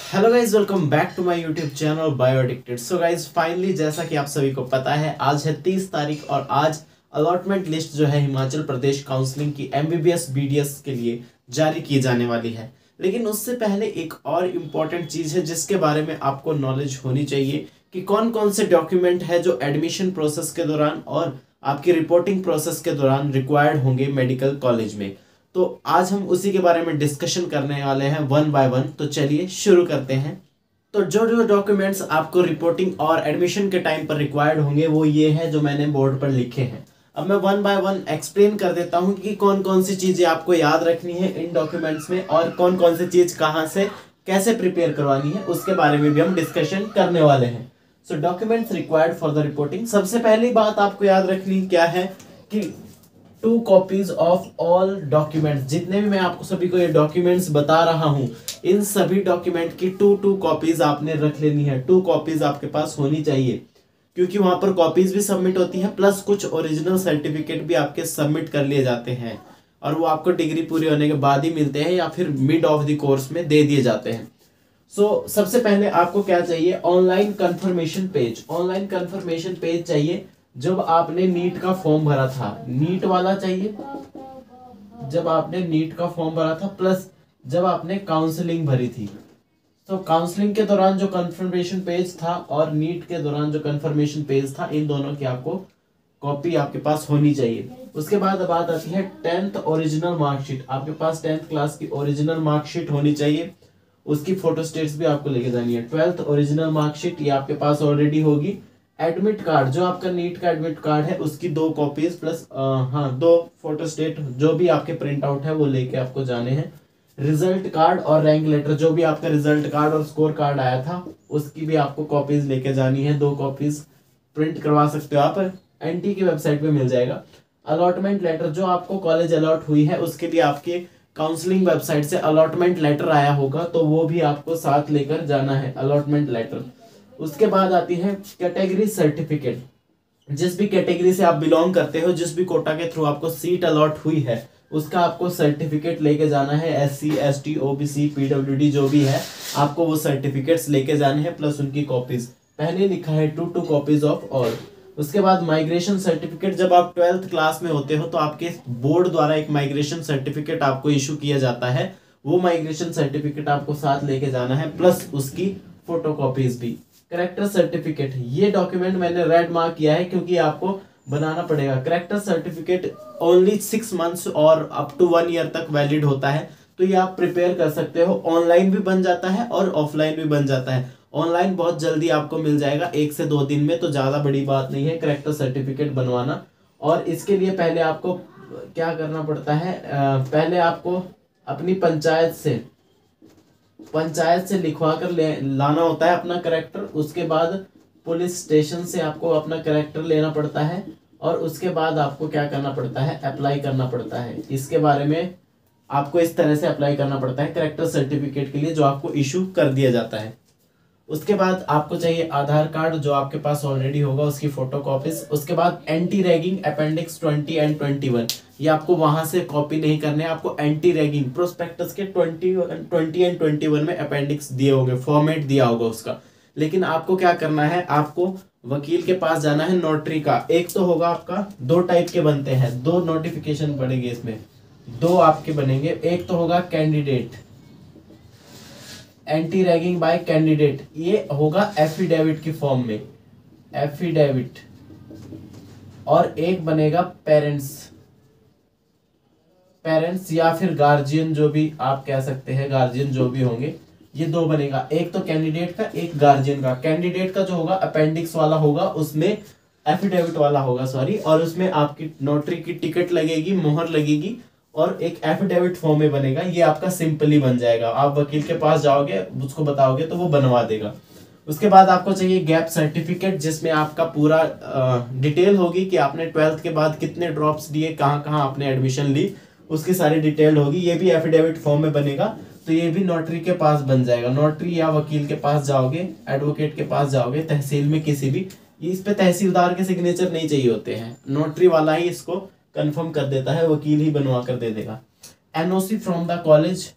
Hello guys, welcome back to my YouTube channel bio addicted. So guys finally जैसा कि आप सभी को पता है, आज है 30 तारीख और आज अलॉटमेंट लिस्ट जो है हिमाचल प्रदेश काउंसलिंग की एमबीबीएस बीडीएस के लिए जारी की जाने वाली है। लेकिन उससे पहले एक और इम्पॉर्टेंट चीज़ है जिसके बारे में आपको नॉलेज होनी चाहिए कि कौन कौन से डॉक्यूमेंट है जो एडमिशन प्रोसेस के दौरान और आपकी रिपोर्टिंग प्रोसेस के दौरान रिक्वायर्ड होंगे मेडिकल कॉलेज में। तो आज हम उसी के बारे में डिस्कशन करने वाले हैं वन बाय वन। तो चलिए शुरू करते हैं। तो जो जो डॉक्यूमेंट्स आपको रिपोर्टिंग और एडमिशन के टाइम पर रिक्वायर्ड होंगे वो ये है जो मैंने बोर्ड पर लिखे हैं। अब मैं वन बाय वन एक्सप्लेन कर देता हूँ कि कौन कौन सी चीज़ें आपको याद रखनी है इन डॉक्यूमेंट्स में और कौन कौन सी चीज़ कहाँ से कैसे प्रिपेयर करवानी है, उसके बारे में भी हम डिस्कशन करने वाले हैं। So documents required for the reporting. सबसे पहली बात आपको याद रखनी क्या है कि 2 कॉपीज ऑफ ऑल डॉक्यूमेंट्स। जितने भी मैं आपको सभी को ये डॉक्यूमेंट्स बता रहा हूं, इन सभी डॉक्यूमेंट की 2 कॉपीज आपने रख लेनी है। 2 कॉपीज आपके पास होनी चाहिए क्योंकि वहां पर कॉपीज भी सबमिट होती हैं, प्लस कुछ ओरिजिनल सर्टिफिकेट भी आपके सबमिट कर लिए जाते हैं और वो आपको डिग्री पूरी होने के बाद ही मिलते हैं या फिर मिड ऑफ द कोर्स में दे दिए जाते हैं। सबसे पहले आपको क्या चाहिए? Online confirmation page. Online confirmation page चाहिए जब आपने नीट का फॉर्म भरा था, नीट वाला चाहिए जब आपने नीट का फॉर्म भरा था, प्लस जब आपने काउंसलिंग भरी थी। तो काउंसलिंग के दौरान जो कंफर्मेशन पेज था और नीट के दौरान जो कंफर्मेशन पेज था, इन दोनों की आपको कॉपी आपके पास होनी चाहिए। उसके बाद बात आती है 10th ओरिजिनल मार्कशीट। आपके पास 10th क्लास की ओरिजिनल मार्कशीट होनी चाहिए, उसकी फोटो स्टेट्स भी आपको लेके जानी है। 12th ओरिजिनल मार्कशीट ये आपके पास ऑलरेडी होगी। एडमिट कार्ड, जो आपका नीट का एडमिट कार्ड है उसकी 2 कॉपीज प्लस 2 फोटो स्टेट जो भी आपके प्रिंट आउट है वो लेके आपको जाने हैं। रिजल्ट कार्ड और रैंक लेटर, जो भी आपका रिजल्ट कार्ड और स्कोर कार्ड आया था उसकी भी आपको कॉपीज लेके जानी है। 2 कॉपीज प्रिंट करवा सकते हो आप, एनटी की वेबसाइट पे मिल जाएगा। अलॉटमेंट लेटर, जो आपको कॉलेज अलॉट हुई है उसके लिए आपके काउंसलिंग वेबसाइट से अलॉटमेंट लेटर आया होगा, तो वो भी आपको साथ लेकर जाना है, अलॉटमेंट लेटर। उसके बाद आती है कैटेगरी सर्टिफिकेट। जिस भी कैटेगरी से आप बिलोंग करते हो, जिस भी कोटा के थ्रू आपको सीट अलॉट हुई है, उसका आपको सर्टिफिकेट लेके जाना है। SC ST OBC PWD जो भी है, आपको वो सर्टिफिकेट्स लेके जाने हैं, प्लस उनकी कॉपीज। पहले लिखा है 2 कॉपीज ऑफ ऑल। उसके बाद माइग्रेशन सर्टिफिकेट, जब आप 12th क्लास में होते हो तो आपके बोर्ड द्वारा एक माइग्रेशन सर्टिफिकेट आपको इशू किया जाता है, वो माइग्रेशन सर्टिफिकेट आपको साथ लेके जाना है, प्लस उसकी फोटो कॉपीज भी। करेक्टर सर्टिफिकेट, ये डॉक्यूमेंट मैंने रेड मार्क किया है क्योंकि आपको बनाना पड़ेगा। करेक्टर सर्टिफिकेट ओनली 6 मंथ्स और अप टू 1 ईयर तक वैलिड होता है, तो ये आप प्रिपेयर कर सकते हो। ऑनलाइन भी बन जाता है और ऑफलाइन भी बन जाता है। ऑनलाइन बहुत जल्दी आपको मिल जाएगा, 1 से 2 दिन में, तो ज़्यादा बड़ी बात नहीं है करेक्टर सर्टिफिकेट बनवाना। और इसके लिए पहले आपको क्या करना पड़ता है, पहले आपको अपनी पंचायत से लिखवा कर लाना होता है अपना करेक्टर। उसके बाद पुलिस स्टेशन से आपको अपना करेक्टर लेना पड़ता है और उसके बाद आपको क्या करना पड़ता है, अप्लाई करना पड़ता है। इसके बारे में आपको इस तरह से अप्लाई करना पड़ता है करेक्टर सर्टिफिकेट के लिए, जो आपको इशू कर दिया जाता है। उसके बाद आपको चाहिए आधार कार्ड, जो आपके पास ऑलरेडी होगा, उसकी फोटो कॉपीज। उसके बाद एंटी रैगिंग अपेंडिक्स 20 एंड 21, ये आपको वहां से कॉपी नहीं करने, आपको एंटी रैगिंग प्रोस्पेक्टस के 20 एंड 21 में अपेंडिक्स दिए होंगे, फॉर्मेट दिया होगा उसका। लेकिन आपको क्या करना है, आपको वकील के पास जाना है, नोटरी का। एक तो होगा आपका, 2 टाइप के बनते हैं, 2 नोटिफिकेशन पड़ेंगे इसमें, 2 आपके बनेंगे। एक तो होगा candidate, anti ragging bye candidate, ये होगा एफिडेविट की फॉर्म में, एफिडेविट। और एक बनेगा पेरेंट्स या फिर गार्जियन, जो भी आप कह सकते हैं, गार्जियन जो भी होंगे, ये 2 बनेगा। एक तो कैंडिडेट का, एक गार्जियन का। कैंडिडेट का जो होगा अपेंडिक्स वाला होगा, उसमें एफिडेविट वाला होगा, सॉरी, और उसमें आपकी नोटरी की टिकट लगेगी, मोहर लगेगी और एक एफिडेविट फॉर्म में बनेगा। ये आपका सिंपली बन जाएगा, आप वकील के पास जाओगे, उसको बताओगे तो वो बनवा देगा। उसके बाद आपको चाहिए गैप सर्टिफिकेट, जिसमें आपका पूरा डिटेल होगी कि आपने 12th के बाद कितने ड्रॉप्स दिए, कहाँ कहाँ आपने एडमिशन ली, उसकी सारी डिटेल होगी। ये भी एफिडेविट फॉर्म में बनेगा, तो ये भी नोटरी के पास बन जाएगा। नोटरी या वकील के पास जाओगे, एडवोकेट के पास जाओगे, तहसील में किसी भी, इस पे तहसीलदार के सिग्नेचर नहीं चाहिए होते हैं, नोटरी वाला ही इसको कंफर्म कर देता है, वकील ही बनवा कर दे देगा। NOC from the college,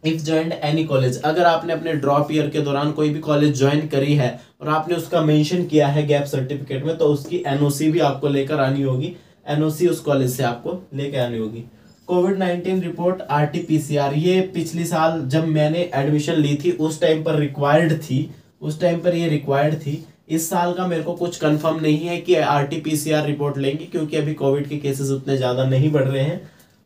if joined any college, अगर आपने अपने ड्रॉप ईयर के दौरान कोई भी कॉलेज ज्वाइन करी है और आपने उसका मेंशन किया है गैप सर्टिफिकेट में, तो उसकी एनओसी भी आपको लेकर आनी होगी। एनओसी उस कॉलेज से आपको लेकर आनी होगी। कोविड-19 रिपोर्ट आरटीपीसीआर, ये पिछली साल जब मैंने एडमिशन ली थी उस टाइम पर रिक्वायर्ड थी, उस टाइम पर ये रिक्वायर्ड थी। इस साल का मेरे को कुछ कंफर्म नहीं है कि आरटीपीसीआर रिपोर्ट लेंगे, क्योंकि अभी कोविड के केसेस उतने ज़्यादा नहीं बढ़ रहे हैं,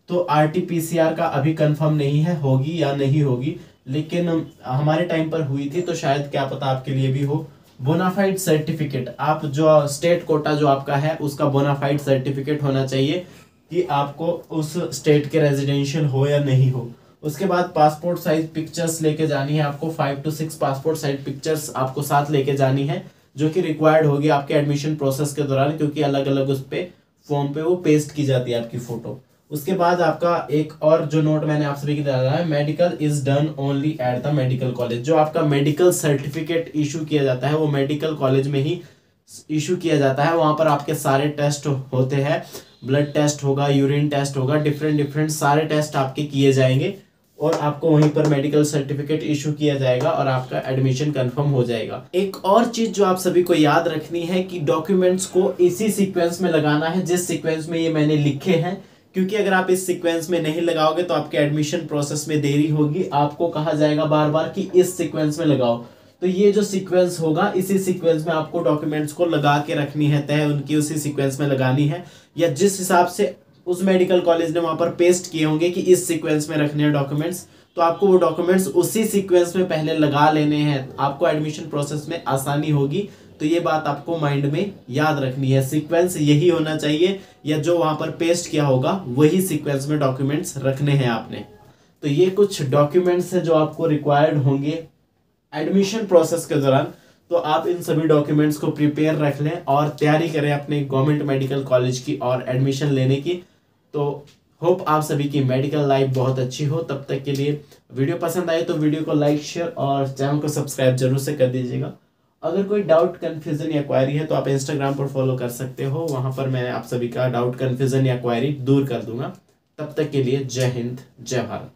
तो आरटीपीसीआर का अभी कंफर्म नहीं है होगी या नहीं होगी। लेकिन हमारे टाइम पर हुई थी, तो शायद क्या पता आपके लिए भी हो। बोनाफाइड सर्टिफिकेट, आप जो स्टेट कोटा जो आपका है उसका बोनाफाइड सर्टिफिकेट होना चाहिए कि आपको उस स्टेट के रेजिडेंशियल हो या नहीं हो। उसके बाद पासपोर्ट साइज पिक्चर्स लेके जानी है आपको, 5 to 6 पासपोर्ट साइज पिक्चर्स आपको साथ लेके जानी है, जो कि रिक्वायर्ड होगी आपके एडमिशन प्रोसेस के दौरान, क्योंकि अलग अलग उस पे फॉर्म पे वो पेस्ट की जाती है आपकी फोटो। उसके बाद आपका एक और जो नोट मैंने आप सभी को दिया है, medical is done only at the medical college. जो आपका मेडिकल सर्टिफिकेट इशू किया जाता है वो मेडिकल कॉलेज में ही इशू किया जाता है। वहां पर आपके सारे टेस्ट होते हैं, ब्लड टेस्ट होगा, यूरिन टेस्ट होगा, डिफरेंट सारे टेस्ट आपके किए जाएंगे और आपको वहीं पर मेडिकल सर्टिफिकेट इशू किया जाएगा और आपका एडमिशन कंफर्म हो जाएगा। एक और चीज जो आप सभी को याद रखनी है कि डॉक्यूमेंट्स को इसी सीक्वेंस में लगाना है जिस सीक्वेंस में ये मैंने लिखे हैं, क्योंकि अगर आप इस सीक्वेंस में नहीं लगाओगे तो आपके एडमिशन प्रोसेस में देरी होगी। आपको कहा जाएगा बार बार कि इस सीक्वेंस में लगाओ, तो ये जो सीक्वेंस होगा इसी सीक्वेंस में आपको डॉक्यूमेंट्स को लगा के रखनी है, तय उनकी उसी सीक्वेंस में लगानी है, या जिस हिसाब से उस मेडिकल कॉलेज ने वहां पर पेस्ट किए होंगे कि इस सीक्वेंस में रखने हैं डॉक्यूमेंट्स, तो आपको वो डॉक्यूमेंट्स उसी सीक्वेंस में पहले लगा लेने हैं। आपको एडमिशन प्रोसेस में आसानी होगी। तो ये बात आपको माइंड में याद रखनी है, सीक्वेंस यही होना चाहिए, या जो वहां पर पेस्ट किया होगा वही सीक्वेंस में डॉक्यूमेंट्स रखने हैं आपने। तो ये कुछ डॉक्यूमेंट्स है जो आपको रिक्वायर्ड होंगे एडमिशन प्रोसेस के दौरान। तो आप इन सभी डॉक्यूमेंट्स को प्रिपेयर रख लें और तैयारी करें अपने गवर्नमेंट मेडिकल कॉलेज की और एडमिशन लेने की। तो होप आप सभी की मेडिकल लाइफ बहुत अच्छी हो। तब तक के लिए वीडियो पसंद आए तो वीडियो को लाइक, शेयर और चैनल को सब्सक्राइब जरूर से कर दीजिएगा। अगर कोई डाउट, कन्फ्यूजन या क्वायरी है तो आप इंस्टाग्राम पर फॉलो कर सकते हो, वहां पर मैं आप सभी का डाउट, कन्फ्यूजन या क्वायरी दूर कर दूंगा। तब तक के लिए जय हिंद, जय भारत।